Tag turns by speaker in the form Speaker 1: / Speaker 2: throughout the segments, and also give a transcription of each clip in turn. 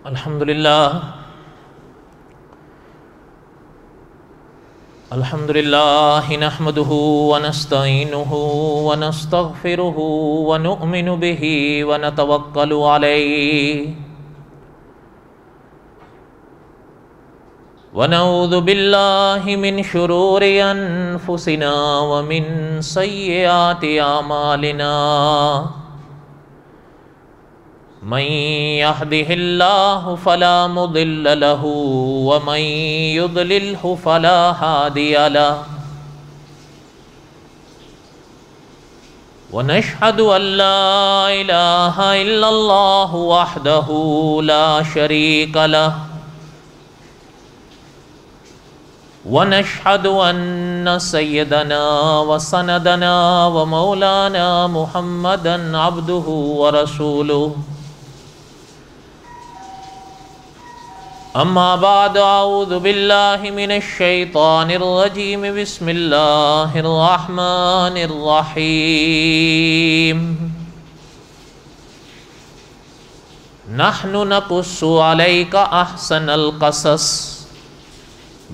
Speaker 1: الحمدللہ نحمده ونستعینه ونستغفره ونؤمن به ونتوکل علیہ ونعوذ باللہ من شرور انفسنا ومن سیئات اعمالنا من يهده الله فلا مضل له ومن يضلله فلا هادي له ونشهد أن لا إله إلا الله وحده لا شريك له ونشهد أن سيدنا وسندنا ومولانا محمدا عبده ورسوله اما بعد اعوذ باللہ من الشیطان الرجیم بسم اللہ الرحمن الرحیم نحن نقص علیک احسن القصص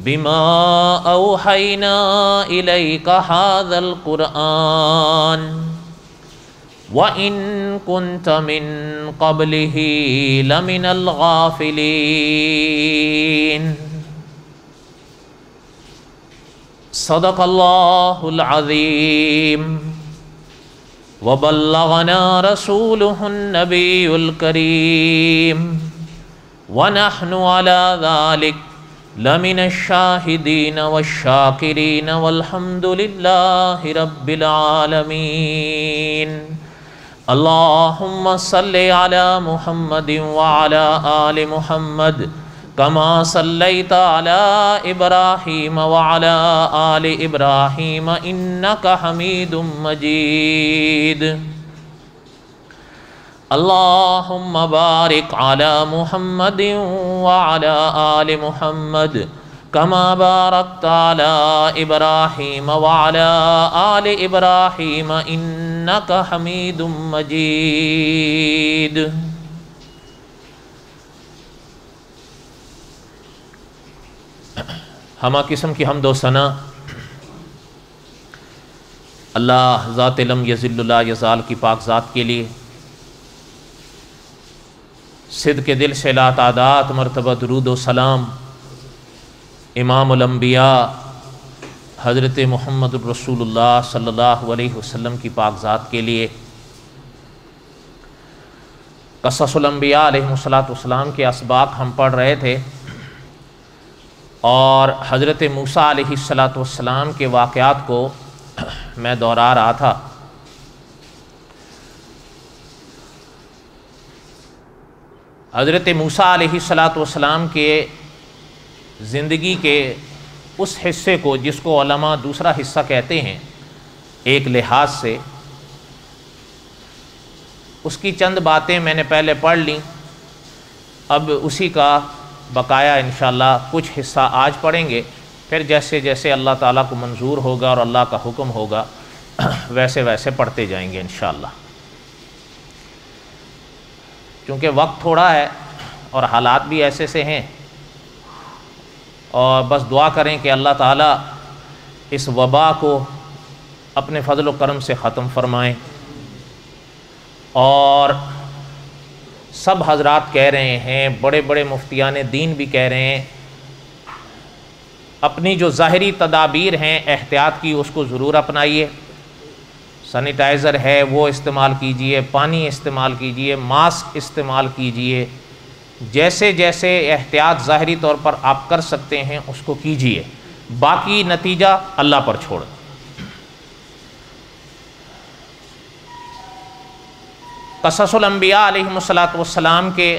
Speaker 1: بما اوحینا الیک ھذا القرآن وَإِن كُنْتَ مِن قَبْلِهِ لَمِنَ الْغَافِلِينَ صدق اللہ العظیم وبلغنا رسوله النبی الکریم ونحن على ذلك لمن الشاہدین والشاکرین والحمد للہ رب العالمین اللہم صلی علی محمد وعلی آل محمد کما صلیت علی ابراہیم وعلی آل ابراہیم انکا حمید مجید اللہم بارک علی محمد وعلی آل محمد کما بارکت علی ابراہیم وعلی آل ابراہیم انکا حمید مجید ہمہ قسم کی حمد و ثنا اللہ ذات لم یزل لا یزال کی پاک ذات کے لیے صدق دل سے لا تعداد مرتبہ درود و سلام امام الانبیاء حضرت محمد الرسول اللہ صلی اللہ علیہ وسلم کی پاک ذات کے لیے قصص الانبیاء علیہ السلام کے اسباق ہم پڑھ رہے تھے اور حضرت موسیٰ علیہ السلام کے واقعات کو میں دہرا رہا تھا۔ حضرت موسیٰ علیہ السلام کے زندگی کے اس حصے کو جس کو علماء دوسرا حصہ کہتے ہیں ایک لحاظ سے، اس کی چند باتیں میں نے پہلے پڑھ لیں، اب اسی کا بقایا انشاءاللہ کچھ حصہ آج پڑھیں گے، پھر جیسے جیسے اللہ تعالیٰ کو منظور ہوگا اور اللہ کا حکم ہوگا ویسے ویسے پڑھتے جائیں گے انشاءاللہ۔ چونکہ وقت تھوڑا ہے اور حالات بھی ایسے سے ہیں، اور بس دعا کریں کہ اللہ تعالیٰ اس وبا کو اپنے فضل و کرم سے ختم فرمائیں۔ اور سب حضرات کہہ رہے ہیں، بڑے بڑے مفتیان دین بھی کہہ رہے ہیں، اپنی جو ظاہری تدابیر ہیں احتیاط کی اس کو ضرور اپنائیے، سینیٹائزر ہے وہ استعمال کیجئے، پانی استعمال کیجئے، ماسک استعمال کیجئے، جیسے جیسے احتیاط ظاہری طور پر آپ کر سکتے ہیں اس کو کیجئے، باقی نتیجہ اللہ پر چھوڑ۔ قصص الانبیاء علیہ السلام کے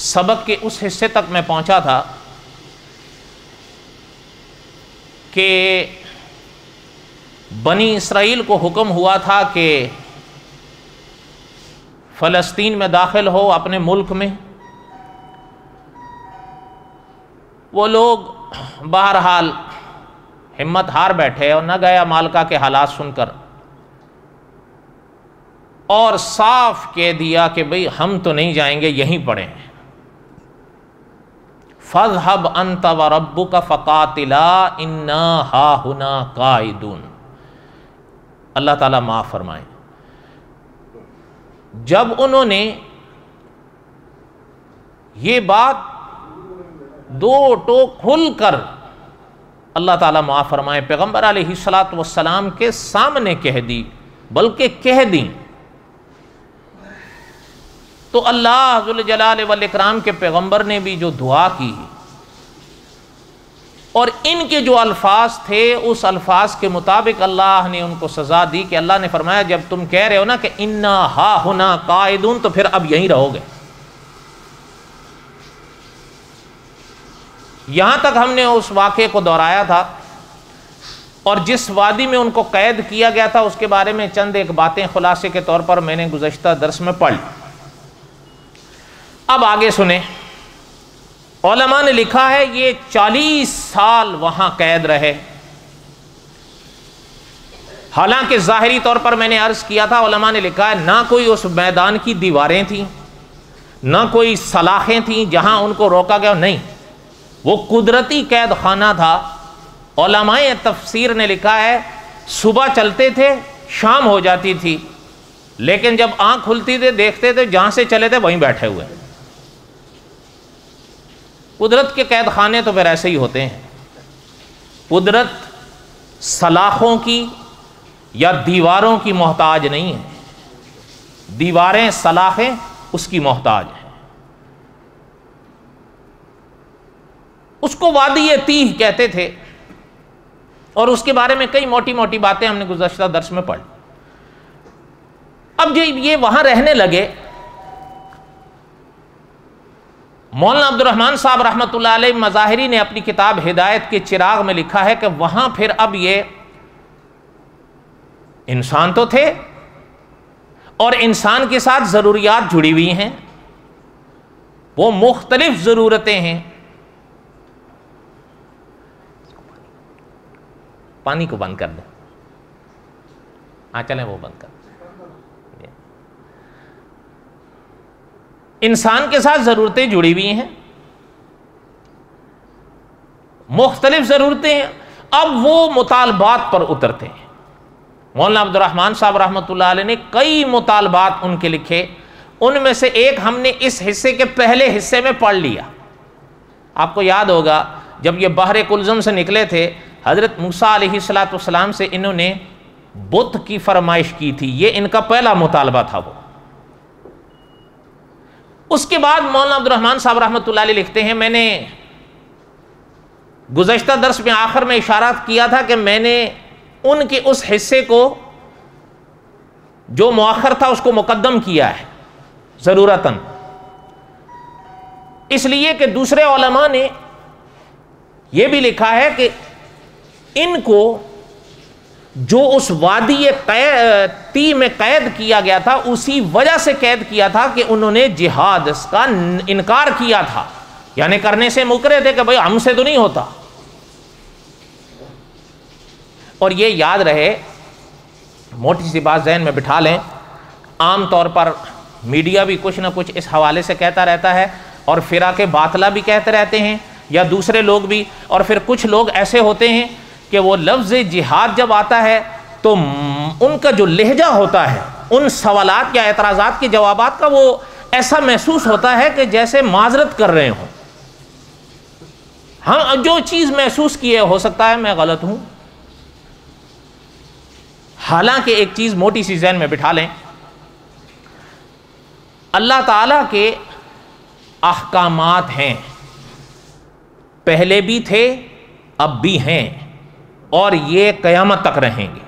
Speaker 1: سبق کے اس حصے تک میں پہنچا تھا کہ بنی اسرائیل کو حکم ہوا تھا کہ فلسطین میں داخل ہو اپنے ملک میں۔ وہ لوگ بہرحال ہمت ہار بیٹھے اور نہ گیا مالکا کے حالات سن کر۔ اور صاف کہہ دیا کہ بھئی ہم تو نہیں جائیں گے، یہیں پڑے ہیں۔ فَاذْهَبْ أَنْتَ وَرَبُّكَ فَقَاتِلَا إِنَّا هَاهُنَا قَاعِدُونَ۔ اللہ تعالیٰ معاف فرمائیں۔ جب انہوں نے یہ بات دو ٹوک کھل کر اللہ تعالیٰ معاف فرمائے پیغمبر علیہ الصلوۃ والسلام کے سامنے کہہ دی، بلکہ کہہ دیں، تو اللہ ذو الجلال والاکرام کے پیغمبر نے بھی جو دعا کی اور ان کے جو الفاظ تھے اس الفاظ کے مطابق اللہ نے ان کو سزا دی کہ اللہ نے فرمایا جب تم کہہ رہے ہو نا کہ انا ہا ہنا قاعدون، تو پھر اب یہیں رہو گے۔ یہاں تک ہم نے اس واقعے کو دہرایا تھا، اور جس وادی میں ان کو قید کیا گیا تھا اس کے بارے میں چند ایک باتیں خلاصے کے طور پر میں نے گزشتہ درس میں پڑھ لی۔ اب آگے سنیں، علماء نے لکھا ہے یہ 40 سال وہاں قید رہے۔ حالانکہ ظاہری طور پر میں نے عرض کیا تھا، علماء نے لکھا ہے نہ کوئی اس میدان کی دیواریں تھیں، نہ کوئی سلاخیں تھیں جہاں ان کو روکا گیا، نہیں، وہ قدرتی قید خانہ تھا۔ علماء تفسیر نے لکھا ہے صبح چلتے تھے، شام ہو جاتی تھی، لیکن جب آنکھ کھلتی تھے دیکھتے تھے جہاں سے چلے تھے وہیں بیٹھے ہوئے۔ قدرت کے قید خانے تو پھر ایسے ہی ہوتے ہیں۔ قدرت سلاخوں کی یا دیواروں کی محتاج نہیں ہے، دیواریں سلاخیں اس کی محتاج ہیں۔ اس کو وادی تیہ کہتے تھے، اور اس کے بارے میں کئی موٹی موٹی باتیں ہم نے گزشتہ درس میں پڑھی۔ اب جب یہ وہاں رہنے لگے، مولانا عبد الرحمن صاحب رحمۃ اللہ علیہ مظاہری نے اپنی کتاب ہدایت کے چراغ میں لکھا ہے کہ وہاں پھر اب یہ انسان تو تھے اور انسان کے ساتھ ضروریات جڑی ہوئی ہیں، وہ مختلف ضرورتیں ہیں۔ پانی کو بند کر دیں، ہاں چلیں وہ بند کر دیں۔ انسان کے ساتھ ضرورتیں جڑی ہوئی ہیں، مختلف ضرورتیں ہیں، اب وہ مطالبات پر اترتے ہیں۔ مولانا عبد الرحمن صاحب رحمۃ اللہ علیہ نے کئی مطالبات ان کے لکھے، ان میں سے ایک ہم نے اس حصے کے پہلے حصے میں پڑھ لیا۔ آپ کو یاد ہوگا جب یہ بحر کلزم سے نکلے تھے، حضرت موسیٰ علیہ السلام سے انہوں نے بت کی فرمائش کی تھی، یہ ان کا پہلا مطالبہ تھا۔ وہ اس کے بعد مولانا عبد الرحمن صاحب رحمۃ اللہ علیہ لکھتے ہیں، میں نے گزشتہ درس میں آخر میں اشارات کیا تھا کہ میں نے ان کے اس حصے کو جو مؤخر تھا اس کو مقدم کیا ہے ضرورتاً، اس لیے کہ دوسرے علماء نے یہ بھی لکھا ہے کہ ان کو جو اس وادی تی میں قید کیا گیا تھا اسی وجہ سے قید کیا تھا کہ انہوں نے جہاد کا انکار کیا تھا، یعنی کرنے سے مکرے تھے کہ بھئی ہم سے تو نہیں ہوتا۔ اور یہ یاد رہے، موٹی سی بات ذہن میں بٹھا لیں، عام طور پر میڈیا بھی کچھ نہ کچھ اس حوالے سے کہتا رہتا ہے، اور فرق باطلہ بھی کہتے رہتے ہیں، یا دوسرے لوگ بھی، اور پھر کچھ لوگ ایسے ہوتے ہیں کہ وہ لفظ جہاد جب آتا ہے تو ان کا جو لہجہ ہوتا ہے ان سوالات یا اعتراضات کے جوابات کا، وہ ایسا محسوس ہوتا ہے کہ جیسے معذرت کر رہے ہوں۔ ہاں، جو چیز محسوس کی ہے ہو سکتا ہے میں غلط ہوں، حالانکہ ایک چیز موٹی سی ذہن میں بٹھا لیں، اللہ تعالیٰ کے احکامات ہیں، پہلے بھی تھے اب بھی ہیں اور یہ قیامت تک رہیں گے۔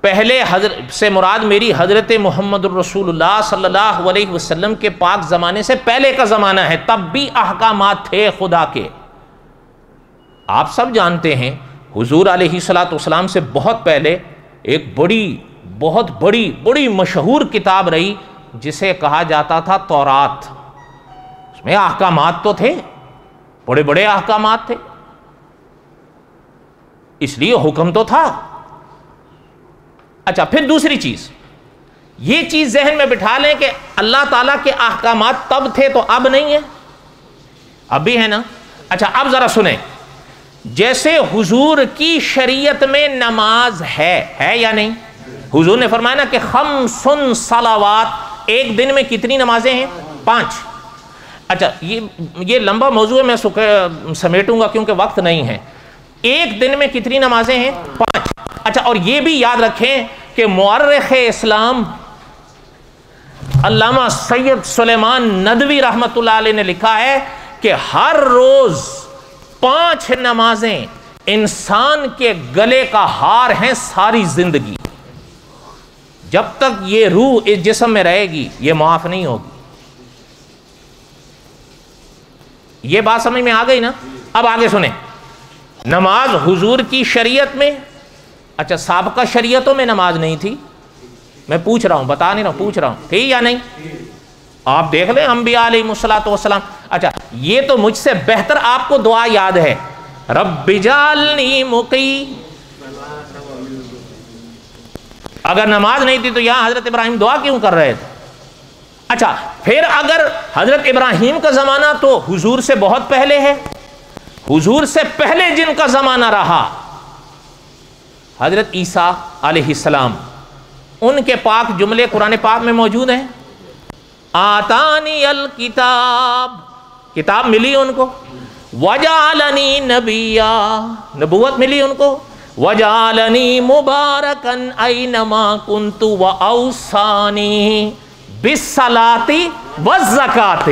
Speaker 1: پہلے حضرت سے مراد میری حضرت محمد الرسول اللہ صلی اللہ علیہ وسلم کے پاک زمانے سے پہلے کا زمانہ ہے، تب بھی احکامات تھے خدا کے۔ آپ سب جانتے ہیں حضور علیہ الصلوۃ والسلام سے بہت پہلے ایک بہت بڑی مشہور کتاب رہی جسے کہا جاتا تھا تورات۔ اس میں احکامات تو تھے، بڑے احکامات تھے، اس لیے حکم تو تھا۔ اچھا، پھر دوسری چیز، یہ چیز ذہن میں بٹھا لیں کہ اللہ تعالیٰ کے احکامات تب تھے تو اب نہیں ہے، اب بھی ہے نا۔ اچھا اب ذرا سنیں، جیسے حضور کی شریعت میں نماز ہے یا نہیں؟ حضور نے فرمایا نا کہ خمس صلوات، ایک دن میں کتنی نمازیں ہیں؟ 5۔ اچھا یہ لمبا موضوع ہے، میں سمیٹوں گا کیونکہ وقت نہیں ہے۔ ایک دن میں کتنی نمازیں ہیں؟ 5۔ اچھا اور یہ بھی یاد رکھیں کہ مورخ اسلام علامہ سید سلیمان ندوی رحمۃ اللہ علیہ نے لکھا ہے کہ ہر روز 5 نمازیں انسان کے گلے کا ہار ہیں ساری زندگی، جب تک یہ روح اس جسم میں رہے گی یہ معاف نہیں ہوگی۔ یہ بات سمجھ میں آ گئی نا؟ اب آگے سنیں، نماز حضور کی شریعت میں، اچھا سابقہ شریعتوں میں نماز نہیں تھی، میں پوچھ رہا ہوں، بتا نہیں رہا ہوں، پوچھ رہا ہوں، تھی یا نہیں؟ آپ دیکھ لیں انبیاء علیہ الصلوۃ والسلام۔ اچھا یہ تو مجھ سے بہتر آپ کو دعا یاد ہے، رب اجعلنی مقیم۔ اگر نماز نہیں تھی تو یہاں حضرت ابراہیم دعا کیوں کر رہے تھے؟ اچھا پھر اگر حضرت ابراہیم کا زمانہ تو حضور سے بہت پہلے ہے، حضور سے پہلے جن کا زمانہ رہا حضرت عیسیٰ علیہ السلام، ان کے پاک جملے قرآن پاک میں موجود ہیں۔ آتانی الکتاب، کتاب ملی ان کو، وجعلنی نبیا، نبوت ملی ان کو، وجعلنی مبارکن اینما کنت واوصانی بالصلاۃ والزکاۃ۔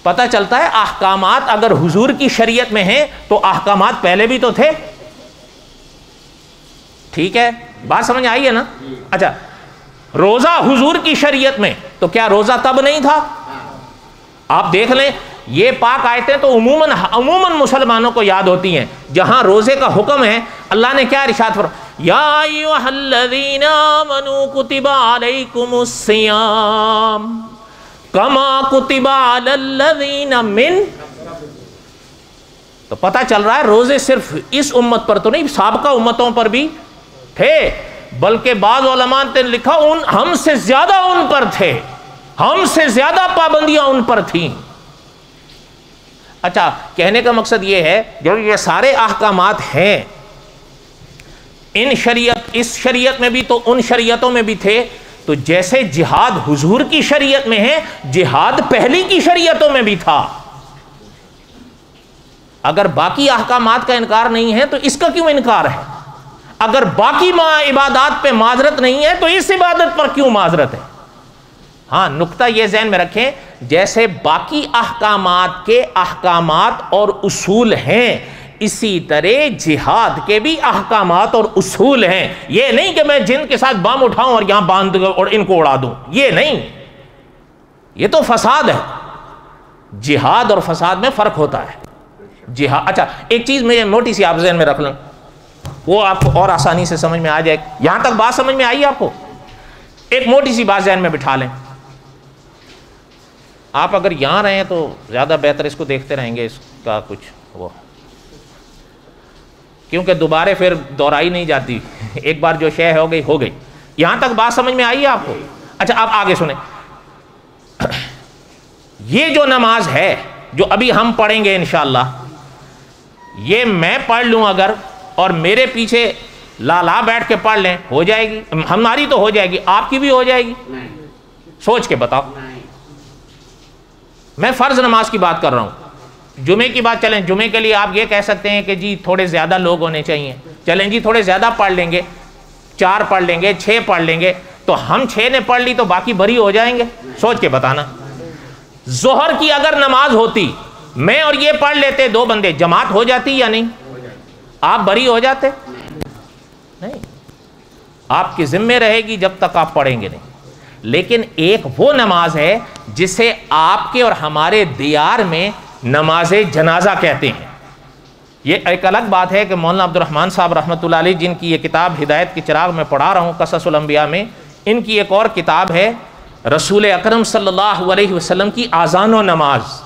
Speaker 1: پتہ چلتا ہے احکامات اگر حضور کی شریعت میں ہیں تو احکامات پہلے بھی تو تھے، ٹھیک ہے بات سمجھ آئی ہے نا؟ اچھا روزہ حضور کی شریعت میں تو کیا روزہ تب نہیں تھا؟ آپ دیکھ لیں یہ پاک آیتیں تو عموماً مسلمانوں کو یاد ہوتی ہیں، جہاں روزے کا حکم ہے اللہ نے کیا ارشاد فرمایا؟ یا ایھا الذین آمنوا کتب علیکم الصیام کما کتب علی الذین من، تو پتہ چل رہا ہے روزے صرف اس امت پر تو نہیں، سابقہ امتوں پر بھی تھے، بلکہ بعض علماء نے لکھا ہم سے زیادہ ان پر تھے، ہم سے زیادہ پابندیاں ان پر تھیں۔ اچھا کہنے کا مقصد یہ ہے جو یہ سارے احکامات ہیں اس شریعت میں بھی تو ان شریعتوں میں بھی تھے، تو جیسے جہاد حضور کی شریعت میں ہے جہاد پہلی کی شریعتوں میں بھی تھا۔ اگر باقی احکامات کا انکار نہیں ہے تو اس کا کیوں انکار ہے؟ اگر باقی عبادات پہ معذرت نہیں ہے تو اس عبادت پر کیوں معذرت ہے؟ ہاں نقطہ یہ ذہن میں رکھیں، جیسے باقی احکامات کے احکامات اور اصول ہیں اسی طرح جہاد کے بھی احکامات اور اصول ہیں۔ یہ نہیں کہ میں جن کے ساتھ بم اٹھاؤں اور یہاں باندھ اور ان کو اڑا دوں، یہ نہیں، یہ تو فساد ہے۔ جہاد اور فساد میں فرق ہوتا ہے۔ جہاد، اچھا ایک چیز میں موٹی سی آپ ذہن میں رکھ لیں، وہ آپ کو اور آسانی سے سمجھ میں آ جائے۔ یہاں تک بات سمجھ میں آئی آپ کو؟ ایک موٹی سی بات ذہن میں بٹھا لیں، آپ اگر یہاں رہیں تو زیادہ بہتر، اس کو دیکھتے رہیں گے، اس کا کچھ وہ، کیونکہ دوبارہ پھر دہرائی نہیں جاتی، ایک بار جو شے ہو گئی۔ یہاں تک بات سمجھ میں آئی ہے آپ کو؟ اچھا آپ آگے سنیں، یہ جو نماز ہے جو ابھی ہم پڑھیں گے انشاءاللہ، یہ میں پڑھ لوں اگر اور میرے پیچھے لالا بیٹھ کے پڑھ لیں، ہو جائے گی؟ ہماری تو ہو جائے گی، آپ کی بھی ہو جائے گی؟ سوچ کے بتاؤ۔ میں فرض نماز کی بات کر رہا ہوں، جمعے کی بات چلیں، جمعے کے لیے آپ یہ کہہ سکتے ہیں کہ جی تھوڑے زیادہ لوگ ہونے چاہیے، چلیں جی تھوڑے زیادہ پڑھ لیں گے، 4 پڑھ لیں گے، 6 پڑھ لیں گے، تو ہم 6 نے پڑھ لی تو باقی بری ہو جائیں گے؟ سوچ کے بتانا۔ ظہر کی اگر نماز ہوتی، میں اور یہ پڑھ لیتے 2 بندے، جماعت ہو جاتی یا نہیں؟ آپ بری ہو جاتے؟ نہیں، آپ کی ذمہ رہے گی جب تک آپ پڑھیں گے نہیں۔ لیکن ایک وہ نماز ہے جسے آپ کے اور ہمارے دیار میں نماز جنازہ کہتے ہیں۔ یہ ایک الگ بات ہے کہ مولانا عبد الرحمن صاحب رحمۃ اللہ علیہ، جن کی یہ کتاب ہدایت کی چراغ میں پڑھا رہا ہوں قصص الانبیاء میں، ان کی ایک اور کتاب ہے رسول اکرم صلی اللہ علیہ وسلم کی آذان و نماز،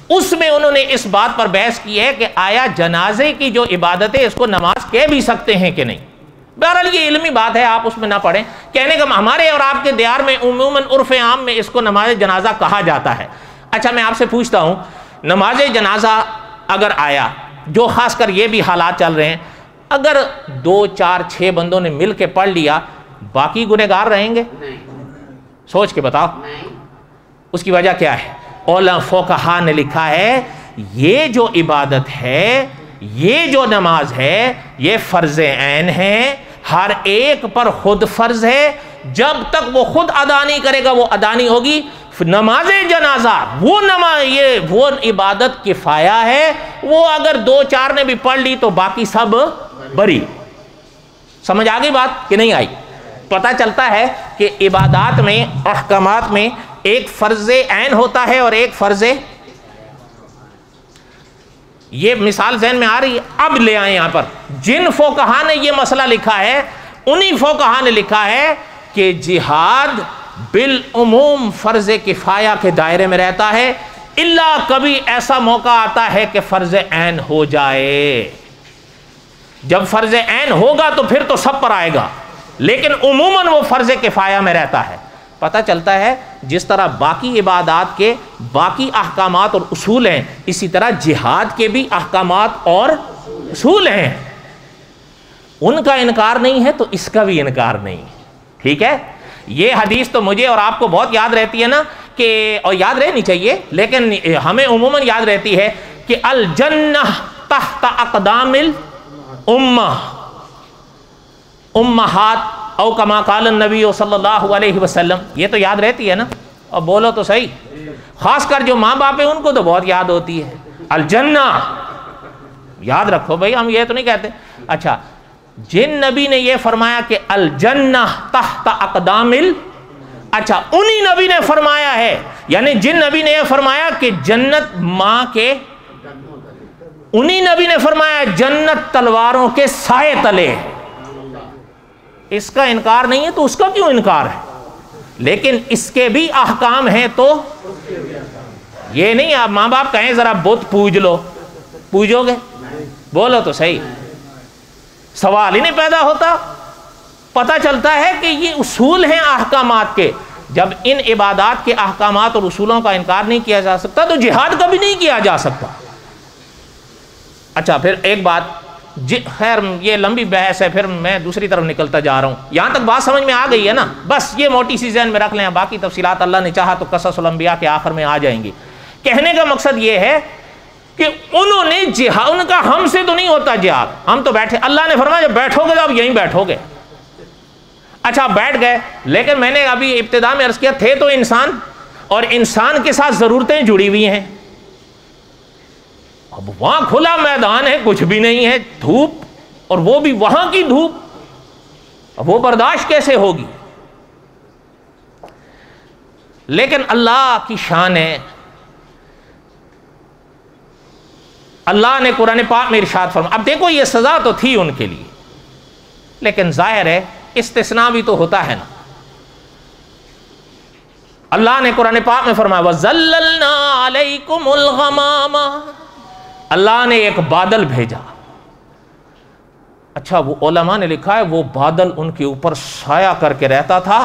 Speaker 1: اس میں انہوں نے اس بات پر بحث کی ہے کہ آیا جنازے کی جو عبادت ہے اس کو نماز کہہ بھی سکتے ہیں کہ نہیں؟ بہرحال یہ علمی بات ہے، آپ اس میں نہ پڑھیں. کہنے کا ہمارے اور آپ کے دیار میں عموماً عرف عام میں اس کو نماز جنازہ کہا جاتا ہے. اچھا میں آپ سے پوچھتا ہوں، نماز جنازہ اگر آیا، جو خاص کر یہ بھی حالات چل رہے ہیں، اگر 2 4 6 بندوں نے مل کے پڑھ لیا، باقی گنہگار رہیں گے؟ سوچ کے بتاؤ. اس کی وجہ کیا ہے؟ علماء فقہا نے لکھا ہے یہ جو عبادت ہے، یہ جو نماز ہے، یہ فرض عین ہے، ہر ایک پر خود فرض ہے. جب تک وہ خود ادا نہیں کرے گا وہ ادا نہیں ہوگی. نماز جنازہ وہ عبادت کفایہ ہے، وہ اگر 2 4 نے بھی پڑھ لی تو باقی سب بری. سمجھ آ گئی بات کہ نہیں آئی؟ پتہ چلتا ہے کہ عبادات میں، احکامات میں ایک فرض عین ہوتا ہے اور ایک فرض. یہ مثال ذہن میں آ رہی ہے؟ اب لے آئیں یہاں پر. جن فقہا نے یہ مسئلہ لکھا ہے، انہی فقہا نے لکھا ہے کہ جہاد بالعموم فرض کفایہ کے دائرے میں رہتا ہے، الا کبھی ایسا موقع آتا ہے کہ فرض عین ہو جائے. جب فرض عین ہوگا تو پھر تو سب پر آئے گا، لیکن عموماً وہ فرض کفایہ میں رہتا ہے. پتہ چلتا ہے جس طرح باقی عبادات کے باقی احکامات اور اصول ہیں، اسی طرح جہاد کے بھی احکامات اور اصول ہیں. ان کا انکار نہیں ہے تو اس کا بھی انکار نہیں. ٹھیک ہے؟ یہ حدیث تو مجھے اور آپ کو بہت یاد رہتی ہے نا، کہ اور یاد رہنی چاہیے، لیکن ہمیں عموماً یاد رہتی ہے کہ الجنہ تحت اقدام الامہ امہات او کما قال النبی صلی اللہ علیہ وسلم. یہ تو یاد رہتی ہے نا؟ اور بولو تو صحیح. خاص کر جو ماں باپ ہیں ان کو تو بہت یاد ہوتی ہے. الجنہ یاد رکھو بھائی، ہم یہ تو نہیں کہتے. اچھا، جن نبی نے یہ فرمایا کہ الجنہ تحت اقدام اچھا انہی نبی نے فرمایا ہے، یعنی جن نبی نے یہ فرمایا کہ جنت ماں کے، انہی نبی نے فرمایا جنت تلواروں کے سائے تلے. اس کا انکار نہیں ہے تو اس کا کیوں انکار ہے؟ لیکن اس کے بھی احکام ہیں. تو یہ نہیں آپ ماں باپ کہیں ذرا بت پوج لو، پوجو گے؟ بولو تو صحیح. سوال ہی نہیں پیدا ہوتا. پتہ چلتا ہے کہ یہ اصول ہیں احکامات کے. جب ان عبادات کے احکامات اور اصولوں کا انکار نہیں کیا جا سکتا تو جہاد کبھی نہیں کیا جا سکتا. اچھا پھر ایک بات، خیر یہ لمبی بحث ہے، پھر میں دوسری طرف نکلتا جا رہا ہوں. یہاں تک بات سمجھ میں آ گئی ہے نا؟ بس یہ موٹی سی ذہن میں رکھ لیں، باقی تفصیلات اللہ نے چاہا تو قصص الانبیاء کے آخر میں آ جائیں گی. کہنے کا مقصد یہ ہے کہ انہوں نے جہاد، ان کا ہم سے تو نہیں ہوتا جہاد. ہم تو بیٹھے، اللہ نے فرمایا جب بیٹھو گے تو آپ یہیں بیٹھو گے. اچھا بیٹھ گئے، لیکن میں نے ابھی ابتدا میں عرض کیا تھے تو انسان، اور انسان کے ساتھ ضرورتیں جڑی ہوئی ہیں. اب وہاں کھلا میدان ہے، کچھ بھی نہیں ہے، دھوپ، اور وہ بھی وہاں کی دھوپ، اب وہ برداشت کیسے ہوگی؟ لیکن اللہ کی شان ہے، اللہ نے قرآن پاک میں ارشاد فرمایا. اب دیکھو یہ سزا تو تھی ان کے لیے، لیکن ظاہر ہے استثناء بھی تو ہوتا ہے نا. اللہ نے قرآن پاک میں فرمایا وَظَلَّلْنَا عَلَيْكُمُ الْغَمَامَ، اللہ نے ایک بادل بھیجا. اچھا وہ علماء نے لکھا ہے وہ بادل ان کے اوپر سایہ کر کے رہتا تھا،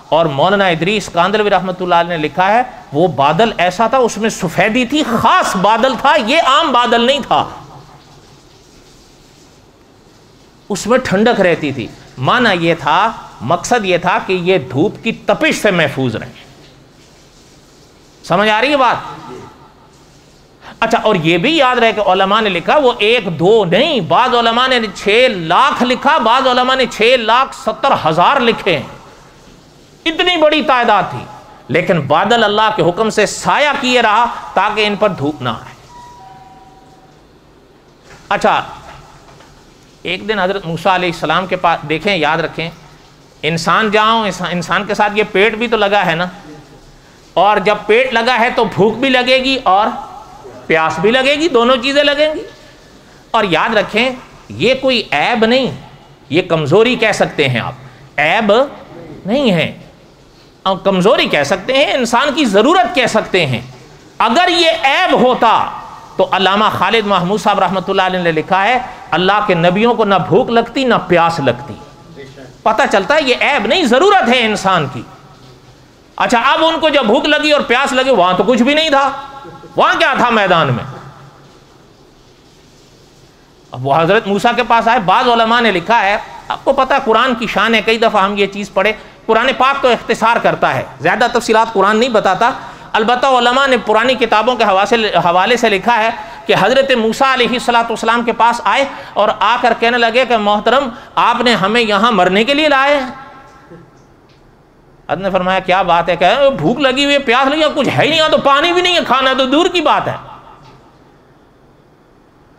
Speaker 1: اور مولانا ادریس کاندلوی رحمۃ اللہ علیہ نے لکھا ہے وہ بادل ایسا تھا اس میں سفیدی تھی، خاص بادل تھا، یہ عام بادل نہیں تھا، اس میں ٹھنڈک رہتی تھی. معنی یہ تھا، مقصد یہ تھا کہ یہ دھوپ کی تپش سے محفوظ رہیں. سمجھ آ رہی ہے بات؟ اچھا اور یہ بھی یاد رہے کہ علماء نے لکھا وہ 1 2 نہیں، بعض علماء نے 6 لاکھ لکھا، بعض علماء نے 6,70,000 لکھے ہیں. اتنی بڑی تعداد تھی، لیکن بادل اللہ کے حکم سے سایہ کیے رہا تاکہ ان پر دھوپ نہ آئے. اچھا ایک دن حضرت موسیٰ علیہ السلام کے پاس، دیکھیں یاد رکھیں، انسان جہاں انسان کے ساتھ یہ پیٹ بھی تو لگا ہے نا، اور جب پیٹ لگا ہے تو بھوک بھی لگے گی اور پیاس بھی لگے گی، دونوں چیزیں لگیں گی. اور یاد رکھیں یہ کوئی عیب نہیں، یہ کمزوری کہہ سکتے ہیں آپ، عیب نہیں ہے، کمزوری کہہ سکتے ہیں، انسان کی ضرورت کہہ سکتے ہیں. اگر یہ عیب ہوتا تو علامہ خالد محمود صاحب رحمۃ اللہ علیہ نے لکھا ہے اللہ کے نبیوں کو نہ بھوک لگتی نہ پیاس لگتی. پتہ چلتا ہے یہ عیب نہیں، ضرورت ہے انسان کی۔ اچھا اب ان کو جب بھوک لگی اور پیاس لگی، وہاں تو کچھ بھی نہیں تھا، وہاں کیا تھا میدان میں؟ اب وہ حضرت موسیٰ کے پاس آئے۔ بعض علماء نے لکھا ہے، آپ کو پتہ قرآن کی شان ہے، کئی دفعہ ہم یہ چیز پڑھے، قرآن پاک تو اختصار کرتا ہے، زیادہ تفصیلات قرآن نہیں بتاتا، البتہ علماء نے پرانی کتابوں کے حوالے سے لکھا ہے کہ حضرت موسیٰ علیہ السلام کے پاس آئے اور آ کر کہنے لگے کہ محترم آپ نے ہمیں یہاں مرنے کے لیے لائے ہیں۔ حضرت نے فرمایا کیا بات ہے؟ کہ بھوک لگی ہوئی ہے، پیاس لگی ہے، کچھ ہے ہی نہیں، تو پانی بھی نہیں ہے، کھانا تو دور کی بات ہے۔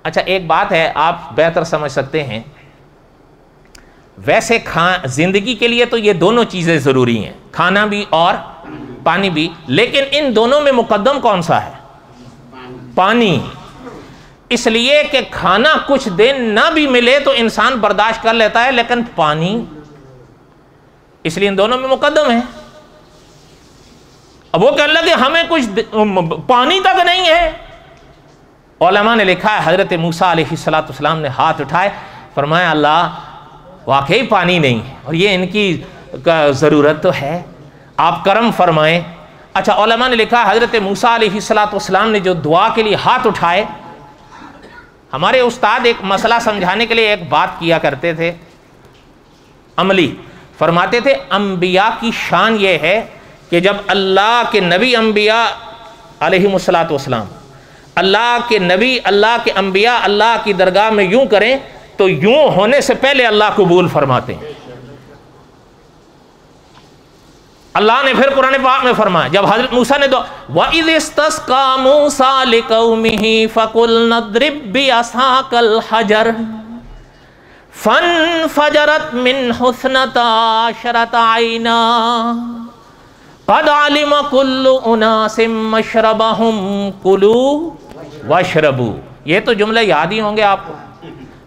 Speaker 1: اچھا ایک بات ہے آپ بہتر سمجھ سکتے ہیں، ویسے زندگی کے لیے تو یہ دونوں چیزیں ضروری ہیں، کھانا بھی اور پانی بھی، لیکن ان دونوں میں مقدم کون سا ہے؟ پانی۔ اس لیے کہ کھانا کچھ دن نہ بھی ملے تو انسان برداشت کر لیتا ہے، لیکن پانی، اس لیے ان دونوں میں مقدم ہے۔ اب وہ کہنے لگے ہمیں کچھ پانی تک نہیں ہے۔ علماء نے لکھا ہے حضرت موسیٰ علیہ السلام نے ہاتھ اٹھائے، فرمایا اللہ واقعی پانی نہیں ہے اور یہ ان کی ضرورت تو ہے، آپ کرم فرمائیں۔ اچھا علماء نے لکھا ہے حضرت موسیٰ علیہ السلام نے جو دعا کے لیے ہاتھ اٹھائے، ہمارے استاد ایک مسئلہ سمجھانے کے لیے ایک بات کیا کرتے تھے عملی، فرماتے تھے انبیاء کی شان یہ ہے کہ جب اللہ کے نبی انبیاء علیہم السلام، اللہ کے نبی، اللہ کے انبیاء اللہ کی درگاہ میں یوں کریں تو یوں ہونے سے پہلے اللہ قبول فرماتے ہیں۔ اللہ نے پھر قرآن پاک میں فرمایا، جب حضرت موسیٰ نے وَإِذِ اسْتَسْقَىٰ مُوسَىٰ لِقَوْمِهِ فَقُلْنَا اضْرِب بِّعَصَاكَ الْحَجَرَ فَانْفَجَرَتْ مِنْهُ اثْنَتَا عَشْرَةَ عَيْنًا قَدْ عَلِمَ كُلُّ أُنَاسٍ مَّشْرَبَهُمْ كُلُوا وَاشْرَبُوا۔ یہ تو جملے یاد ہی ہوں گے آپ کو،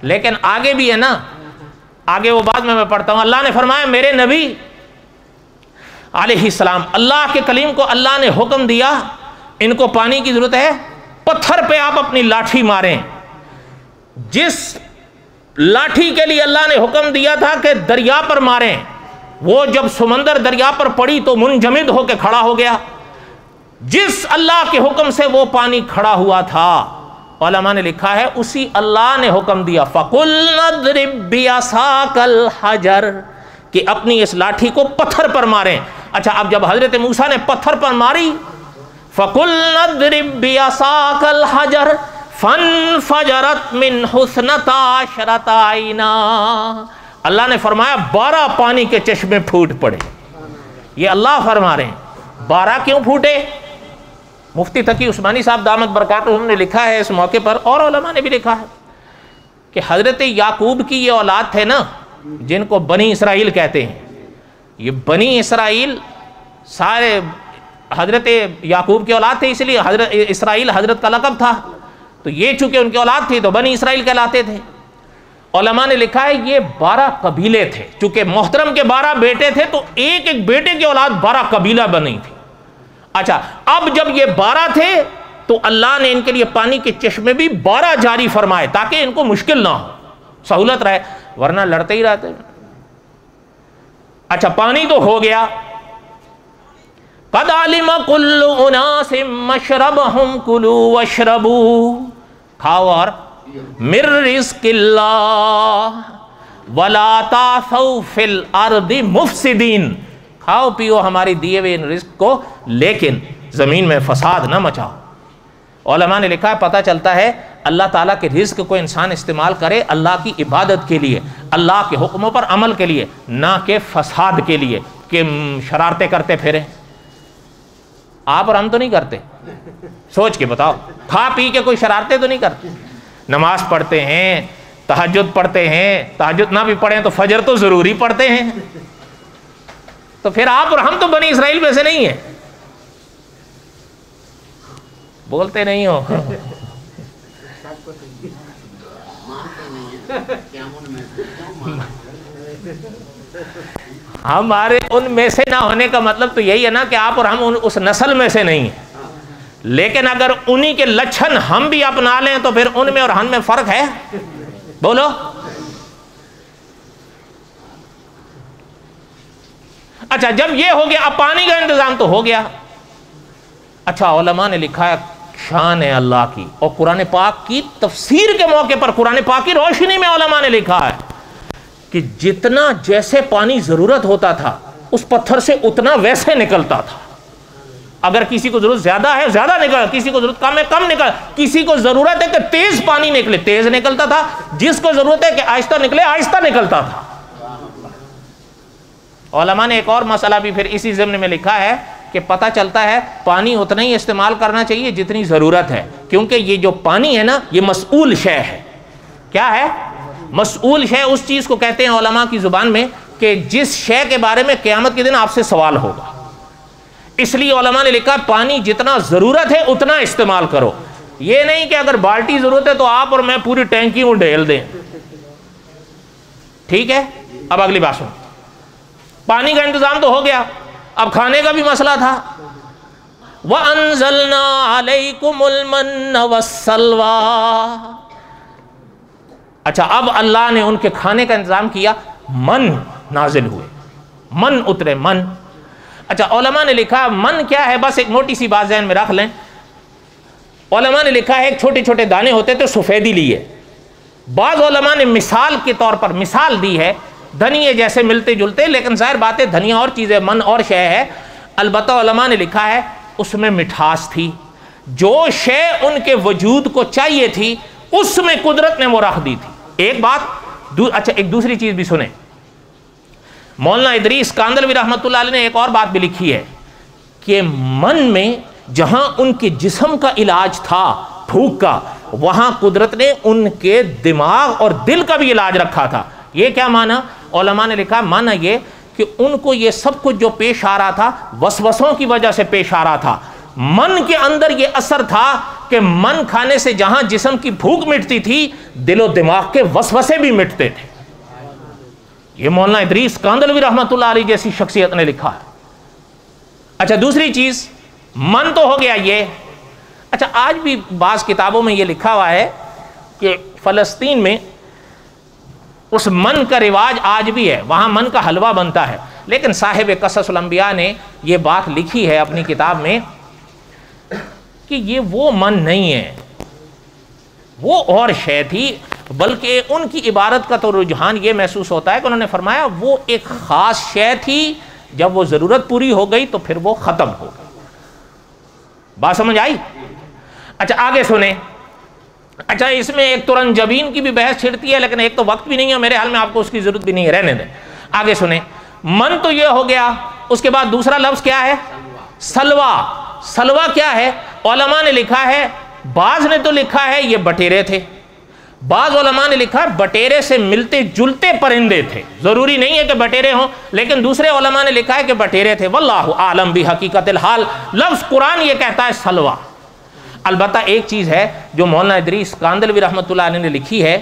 Speaker 1: لیکن آگے بھی ہے نا، آگے وہ بعد میں پڑھتا ہوں۔ اللہ نے فرمایا میرے نبی علیہ السلام، اللہ کے کلیم کو اللہ نے حکم دیا ان کو پانی کی ضرورت ہے، پتھر پہ آپ اپنی لاٹھی ماریں۔ جس لاٹھی کے لیے اللہ نے حکم دیا تھا کہ دریا پر ماریں، وہ جب سمندر دریا پر پڑی تو منجمد ہو کے کھڑا ہو گیا۔ جس اللہ کے حکم سے وہ پانی کھڑا ہوا تھا، علماء نے لکھا ہے اسی اللہ نے حکم دیا فَقُلْنَا اضْرِب بِّعَصَاكَ الْحَجَرَ، کہ اپنی اس لاٹھی کو پتھر پر ماریں۔ اچھا اب جب حضرت موسیٰ نے پتھر پر ماری، فَقُلْنَا اضْرِب بِّعَصَاكَ الْحَجَرَ فَانْفَجَرَتْ مِنْهُ اثْنَتَا عَشْرَةَ عَيْنًا، اللہ نے فرمایا 12 پانی کے چشمے پھوٹ پڑے۔ یہ اللہ فرما رہے ہیں 12 کیوں پھوٹے؟ مفتی تقی عثمانی صاحب دامت برکاتہم نے لکھا ہے اس موقع پر، اور علماء نے بھی لکھا ہے کہ حضرت یعقوب کی یہ اولاد تھے نا، جن کو بنی اسرائیل کہتے ہیں، یہ بنی اسرائیل سارے حضرت یعقوب کی اولاد تھے، اس لیے حضرت اسرائیل حضرت کا لقب تھا، تو یہ چونکہ ان کی اولاد تھی تو بنی اسرائیل کہلاتے تھے۔ علماء نے لکھا ہے یہ 12 قبیلے تھے، چونکہ محترم کے 12 بیٹے تھے تو ایک ایک بیٹے کی اولاد 12 قبیلہ بنی تھی۔ اچھا اب جب یہ 12 تھے تو اللہ نے ان کے لیے پانی کے چشمے بھی 12 جاری فرمائے تاکہ ان کو مشکل نہ ہو، سہولت رہے، ورنہ لڑتے ہی رہتے۔ اچھا پانی تو ہو گیا، قَدْ عَلِمَ كُلُّ أُنَاسٍ مَّشْرَبَهُمْ كُلُوا وَاشْرَبُوا، کھاؤ اور مِن رِزْقِ اللَّهِ وَلَا تَعْثَوْا فِي الْأَرْضِ مُفْسِدِينَ، کھاؤ پیو ہماری دیے ہوئے ان رزق کو، لیکن زمین میں فساد نہ مچاؤ۔ علماء نے لکھا ہے پتہ چلتا ہے اللہ تعالیٰ کے رزق کو انسان استعمال کرے اللہ کی عبادت کے لیے، اللہ کے حکموں پر عمل کے لیے، نہ کہ فساد کے لیے کہ شرارتیں کرتے پھریں۔ آپ اور ہم تو نہیں کرتے، سوچ کے بتاؤ، کھا پی کے کوئی شرارتیں تو نہیں کرتے، نماز پڑھتے ہیں، تہجد پڑھتے ہیں، تہجد نہ بھی پڑھیں تو فجر تو ضروری پڑھتے ہیں، تو پھر آپ اور ہم تو بنی اسرائیل میں سے نہیں ہیں، بولتے نہیں ہو۔ ہمارے ان میں سے نہ ہونے کا مطلب تو یہی ہے نا کہ آپ اور ہم اس نسل میں سے نہیں ہیں، لیکن اگر انہی کے لچھن ہم بھی اپنا لیں تو پھر ان میں اور ہم میں فرق ہے؟ بولو۔ اچھا جب یہ ہو گیا، اب پانی کا انتظام تو ہو گیا. اچھا علماء نے لکھا ہے شان ہے اللہ کی، اور قرآن پاک کی تفسیر کے موقع پر قرآن پاک کی روشنی میں علماء نے لکھا ہے کہ جتنا جیسے پانی ضرورت ہوتا تھا اس پتھر سے اتنا ویسے نکلتا تھا. اگر کسی کو ضرورت زیادہ ہے زیادہ نکل، کسی کو ضرورت کم ہے کم نکل، کسی کو ضرورت ہے کہ تیز پانی نکلے تیز نکلتا تھا، جس کو ضرورت ہے کہ آہستہ نکلے آہستہ نکلتا تھا. علماء نے ایک اور مسئلہ بھی پھر اسی ضمن میں لکھا ہے کہ پتہ چلتا ہے پانی اتنا ہی استعمال کرنا چاہیے جتنی ضرورت ہے، کیونکہ یہ جو پانی ہے نا یہ مسئول شے ہے. کیا ہے؟ مسئول شے. اس چیز کو کہتے ہیں علماء کی زبان میں کہ جس شے کے بارے میں قیامت کے دن آپ سے سوال ہوگا. اس لیے علماء نے لکھا پانی جتنا ضرورت ہے اتنا استعمال کرو. یہ نہیں کہ اگر بالٹی ضرورت ہے تو آپ اور میں پوری ٹینکی میں ڈھیل دیں. ٹھیک ہے. اب اگلی بات سنو. پانی کا انتظام تو ہو گیا، اب کھانے کا بھی مسئلہ تھا. وَأَنزَلْنَا عَلَيْكُمُ الْمَنَّ وَالسَّلْوَىٰ. اچھا اب اللہ نے ان کے کھانے کا انتظام کیا، من نازل ہوئے، من اترے، من. اچھا علماء نے لکھا من کیا ہے، بس ایک موٹی سی بات ذہن میں رکھ لیں. علماء نے لکھا ہے ایک چھوٹے چھوٹے دانے ہوتے تو سفیدی لی ہے. بعض علماء نے مثال کے طور پر مثال دی ہے دھنیے جیسے ملتے جلتے، لیکن ظاہر بات ہے دھنیا اور چیز ہے، من اور شے ہے. البتہ علماء نے لکھا ہے اس میں مٹھاس تھی، جو شے ان کے وجود کو چاہیے تھی اس میں قدرت نے وہ رکھ دی تھی. ایک بات. اچھا ایک دوسری چیز بھی سنیں. مولانا ادریس کاندلوی رحمۃ اللہ علیہ نے ایک اور بات بھی لکھی ہے کہ من میں جہاں ان کے جسم کا علاج تھا بھوک کا، وہاں قدرت نے ان کے دماغ اور دل کا بھی علاج رکھا تھا. یہ کیا معنی؟ علماء نے لکھا معنی یہ کہ ان کو یہ سب کچھ جو پیش آ رہا تھا وسوسوں کی وجہ سے پیش آ رہا تھا. من کے اندر یہ اثر تھا کہ من کھانے سے جہاں جسم کی بھوک مٹتی تھی دل و دماغ کے وسوسے بھی مٹتے تھے. یہ مولانا ادریس کاندلوی رحمۃ اللہ علیہ جیسی شخصیت نے لکھا ہے. اچھا دوسری چیز من تو ہو گیا یہ. اچھا آج بھی بعض کتابوں میں یہ لکھا ہوا ہے کہ فلسطین میں اس من کا رواج آج بھی ہے، وہاں من کا حلوہ بنتا ہے. لیکن صاحب قصص الانبیاء نے یہ بات لکھی ہے اپنی کتاب میں کہ یہ وہ من نہیں ہے، وہ اور شے تھی. بلکہ ان کی عبارت کا تو رجحان یہ محسوس ہوتا ہے کہ انہوں نے فرمایا وہ ایک خاص شے تھی، جب وہ ضرورت پوری ہو گئی تو پھر وہ ختم ہو گئی. بات سمجھ آئی؟ اچھا آگے سنیں. اچھا اس میں ایک ترنجبین کی بھی بحث چھڑتی ہے، لیکن ایک تو وقت بھی نہیں ہے میرے حال میں، آپ کو اس کی ضرورت بھی نہیں ہے، رہنے دیں. آگے سنیں. من تو یہ ہو گیا. اس کے بعد دوسرا لفظ کیا ہے؟ سلوا. سلوا کیا ہے؟ علماء نے لکھا ہے، بعض نے تو لکھا ہے یہ بٹیرے تھے، بعض علماء نے لکھا بٹیرے سے ملتے جلتے پرندے تھے. ضروری نہیں ہے کہ بٹیرے ہوں، لیکن دوسرے علماء نے لکھا ہے کہ بٹیرے تھے. واللہ عالم بحقیقت الحال. لفظ قرآن یہ کہتا ہے سلوا. البتہ ایک چیز ہے جو مولانا ادریس کاندلوی رحمۃ اللہ علیہ نے لکھی ہے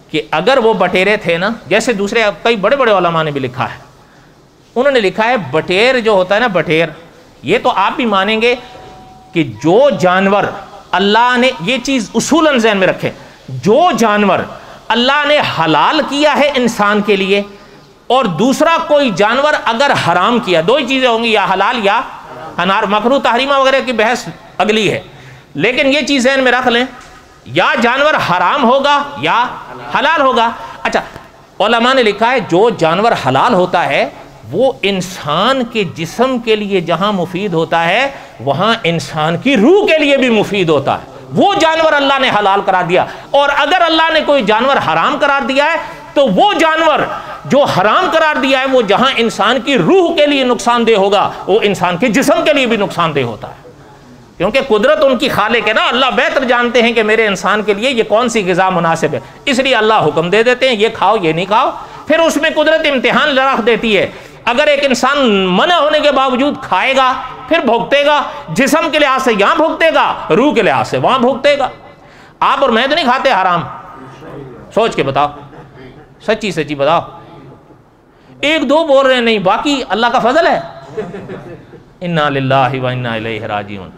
Speaker 1: کہ اگر وہ بٹیرے تھے نا، جیسے دوسرے کئی بڑے بڑے علماء نے بھی لکھا ہے، انہوں نے لکھا ہے بٹیر جو ہوتا ہے نا، بٹیر، یہ تو آپ بھی مانیں گے کہ جو جانور اللہ نے، یہ چیز اصولاً ذہن میں رکھیں، جو جانور اللہ نے حلال کیا ہے انسان کے لیے، اور دوسرا کوئی جانور اگر حرام کیا، دو ہی چیزیں ہوں گی، یا حلال یا انار. مکروہ تحریمہ وغیرہ کی بحث اگلی ہے، لیکن یہ چیز ذہن میں رکھ لیں، یا جانور حرام ہوگا یا حلال ہوگا. اچھا علماء نے لکھا ہے جو جانور حلال ہوتا ہے وہ انسان کے جسم کے لیے جہاں مفید ہوتا ہے وہاں انسان کی روح کے لیے بھی مفید ہوتا ہے. وہ جانور اللہ نے حلال قرار دیا. اور اگر اللہ نے کوئی جانور حرام قرار دیا ہے تو وہ جانور جو حرام قرار دیا ہے وہ جہاں انسان کی روح کے لیے نقصان دہ ہوگا وہ انسان کے جسم کے لیے بھی نقصان دہ ہوتا ہے. کیونکہ قدرت ان کی خالق ہے نا، اللہ بہتر جانتے ہیں کہ میرے انسان کے لیے یہ کون سی غذا مناسب ہے، اس لیے اللہ حکم دے دیتے ہیں یہ کھاؤ یہ نہیں کھاؤ. پھر اس میں قدرت امتحان رکھ دیتی ہے. اگر ایک انسان منع ہونے کے باوجود کھائے گا پھر بھوگتے گا، جسم کے لحاظ سے یہاں بھوگتے گا، روح کے لحاظ سے وہاں بھوگتے گا. آپ اور میں تو نہیں کھاتے حرام، سوچ کے بتاؤ، سچی سچی بتاؤ. ایک دو بول رہے ہیں نہیں، باقی اللہ کا فضل ہے. انا للہ و انا الیہ راجعون.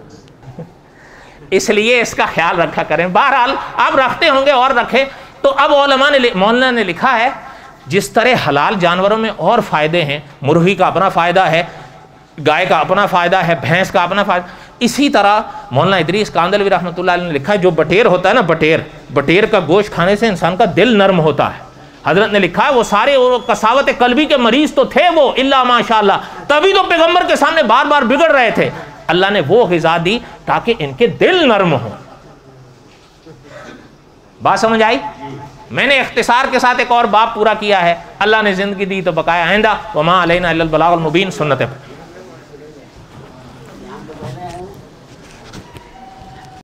Speaker 1: اس لیے اس کا خیال رکھا کریں. بہرحال آپ رکھتے ہوں گے اور رکھیں. تو اب علماء نے، مولانا نے لکھا ہے جس طرح حلال جانوروں میں اور فائدے ہیں، مرغی کا اپنا فائدہ ہے، گائے کا اپنا فائدہ ہے، بھینس کا اپنا فائدہ، اسی طرح مولانا ادریس کاندھلوی رحمۃ اللہ علیہ نے لکھا ہے جو بٹیر ہوتا ہے نا، بٹیر کا گوشت کھانے سے انسان کا دل نرم ہوتا ہے. حضرت نے لکھا ہے وہ سارے کساوت قلبی کے مریض تو تھے وہ الا ماشاء اللہ، تبھی تو پیغمبر کے سامنے بار بار بگڑ رہے تھے. اللہ نے وہ غذا دی تاکہ ان کے دل نرم ہوں. بات سمجھ آئی؟ میں نے اختصار کے ساتھ ایک اور باب پورا کیا ہے. اللہ نے زندگی دی تو بقایا آئندہ. وما علینا الا البلاغ المبین سنت ہے.